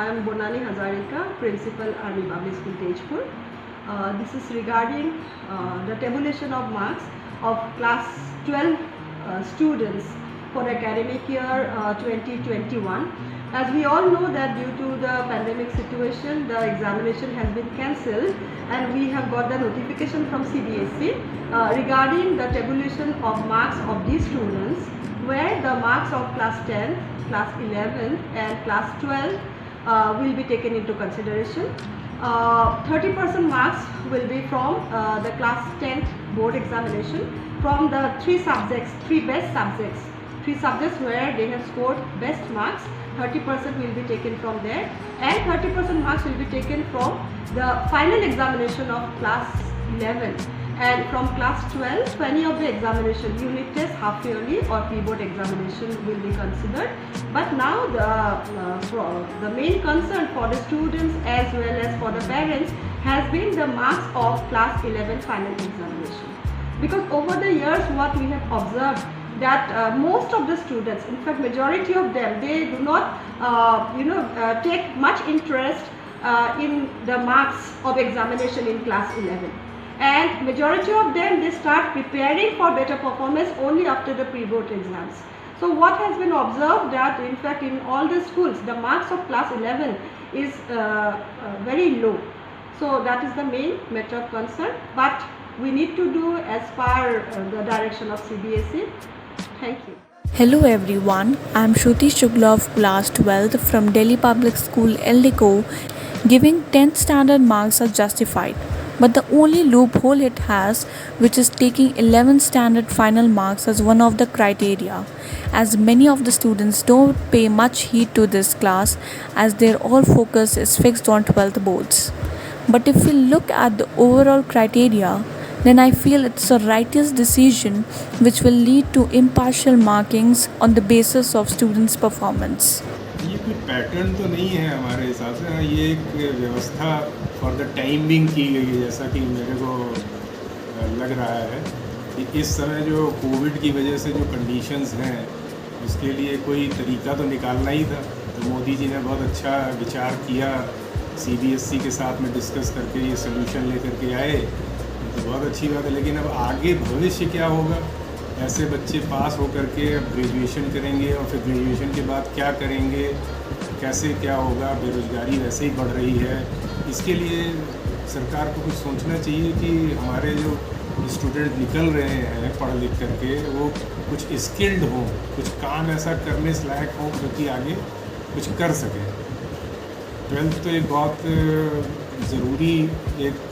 am Bonani Hazarika, Principal Army Public School, Tejpur. This is regarding the tabulation of marks of class 12 students for academic year 2021. As we all know that due to the pandemic situation, the examination has been cancelled, and we have got the notification from CBSE regarding the tabulation of marks of these students, where the marks of class 10, class 11 and class 12 will be taken into consideration. 30% marks will be from the class 10 board examination from the three best subjects where they have scored best marks. 30% will be taken from there, and 30% marks will be taken from the final examination of class 11, and from class 12 20 of the examination, unit test, half yearly or pre-board examination will be considered. But now the main concern for the students as well as for the parents has been the marks of class 11 final examination, because over the years what we have observed that most of the students, in fact majority of them, they do not take much interest in the marks of examination in class 11, and majority of them, they start preparing for better performance only after the pre-board exams. So what has been observed that in fact in all the schools the marks of class 11 is very low. So that is the main matter of concern, but we need to do as per the direction of CBSE. Thank you. Hello everyone, I am Shruti Shukla of class 12th from Delhi Public School, Eldico. Giving 10th standard marks are justified, but the only loophole it has, which is taking 11th standard final marks as one of the criteria, as many of the students don't pay much heed to this class as their all focus is fixed on 12th boards. But if we look at the overall criteria, then I feel it's a righteous decision which will lead to impartial markings on the basis of students' performance. ये कोई pattern तो नहीं है हमारे हिसाब से, ये एक व्यवस्था फॉर द टाइम बिंग की गई है, जैसा कि मेरे को लग रहा है कि इस समय जो कोविड की वजह से जो कंडीशंस हैं उसके लिए कोई तरीका तो निकालना ही था। तो मोदी जी ने बहुत अच्छा विचार किया, CBSE के साथ में डिस्कस करके ये सोल्यूशन लेकर के आए, तो बहुत अच्छी बात है। लेकिन अब आगे भविष्य क्या होगा, ऐसे बच्चे पास होकर के अब ग्रेजुएशन करेंगे और फिर ग्रेजुएशन के बाद क्या करेंगे, कैसे क्या होगा, बेरोज़गारी वैसे ही बढ़ रही है। इसके लिए सरकार को कुछ सोचना चाहिए कि हमारे जो स्टूडेंट निकल रहे हैं पढ़ लिख करके वो कुछ स्किल्ड हों, कुछ काम ऐसा करने से लायक हों जो कि आगे कुछ कर सकें। 12th तो एक बहुत ज़रूरी एक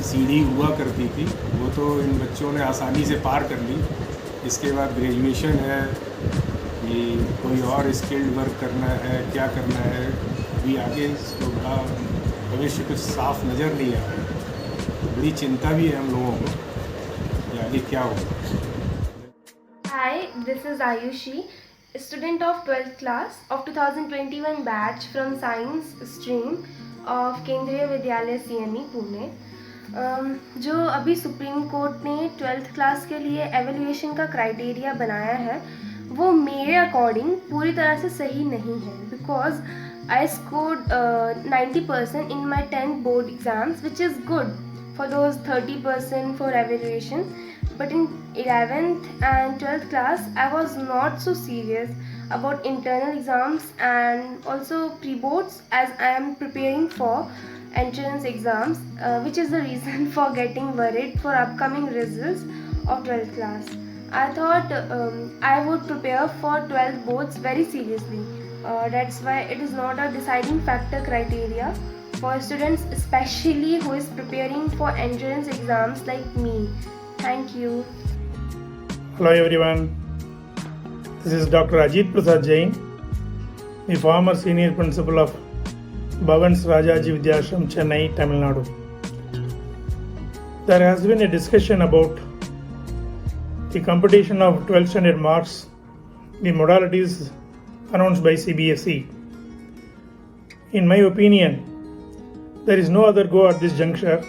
सीढ़ी हुआ करती थी, वो तो इन बच्चों ने आसानी से पार कर ली। इसके बाद ग्रेजुएशन है, कि कोई और स्किल्ड वर्क करना है, क्या करना है, अभी आगे इसको बड़ा भविष्य कुछ साफ नज़र नहीं आ रहा। बड़ी चिंता भी है हम लोगों को कि आगे क्या होगा। Hi, this is Ayushi, student of 12th class of 2021 batch from science stream of केंद्रीय विद्यालय CME पुणे। जो अभी सुप्रीम कोर्ट ने 12th क्लास के लिए एवेल्यूएशन का क्राइटेरिया बनाया है वो मेरे अकॉर्डिंग पूरी तरह से सही नहीं है, because I scored 90% in my 10th board exams, which is good for those 30% for evaluation. But in 11th and 12th class, I was not so serious about internal exams and also pre-boards, as I am preparing for entrance exams, which is the reason for getting worried for upcoming results of 12th class. I thought I would prepare for 12th boards very seriously. That's why it is not a deciding factor criteria for students, especially who is preparing for entrance exams like me. Thank you. Hello everyone, this is Dr. Ajit Prasad Jain, the former senior principal of Bhavans Rajaji Vidyashram, Chennai, Tamil Nadu. There has been a discussion about the competition of 12th standard marks, the modalities announced by CBSE. In my opinion, there is no other go at this juncture,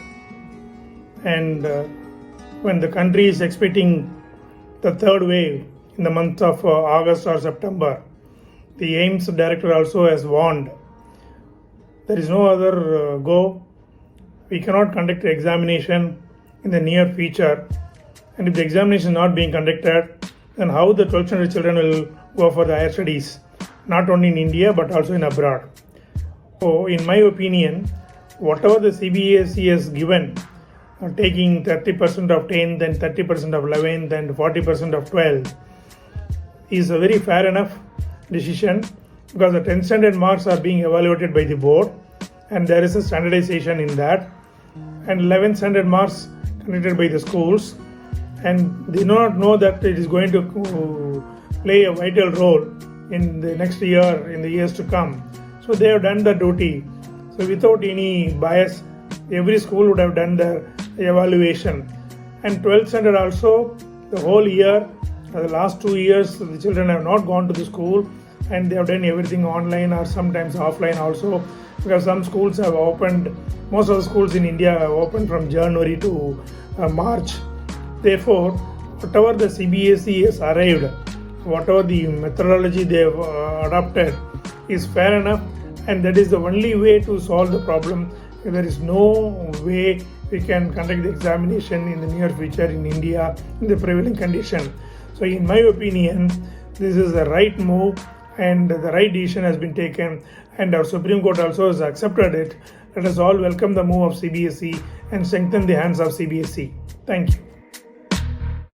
and when the country is expecting the third wave in the month of August or September, the AIIMS director also has warned there is no other go. We cannot conduct the examination in the near future, and if the examination is not being conducted, then how the 12th standard children will go for the higher studies, not only in India but also in abroad. So in my opinion, whatever the CBSE has given, taking 30% of 10th and 30% of 11th and 40% of 12th, is a very fair enough decision, because the 10th standard marks are being evaluated by the board and there is a standardization in that, and 11th standard marks conducted by the schools, and they do not know that it is going to play a vital role in the next year, in the years to come. So they have done the duty. So without any bias, every school would have done the evaluation. And 12th standard also, the whole year, the last 2 years, the children have not gone to the school and they have done everything online or sometimes offline also, because some schools have opened, most of the schools in India have opened from January to March. Therefore, whatever the CBSE has arrived, whatever the methodology they have adopted is fair enough, and that is the only way to solve the problem. There is no way we can conduct the examination in the near future in India in the prevailing condition. So in my opinion, this is the right move and the right decision has been taken, and our Supreme Court also has accepted it. Let us all welcome the move of CBSE and strengthen the hands of CBSE. Thank you.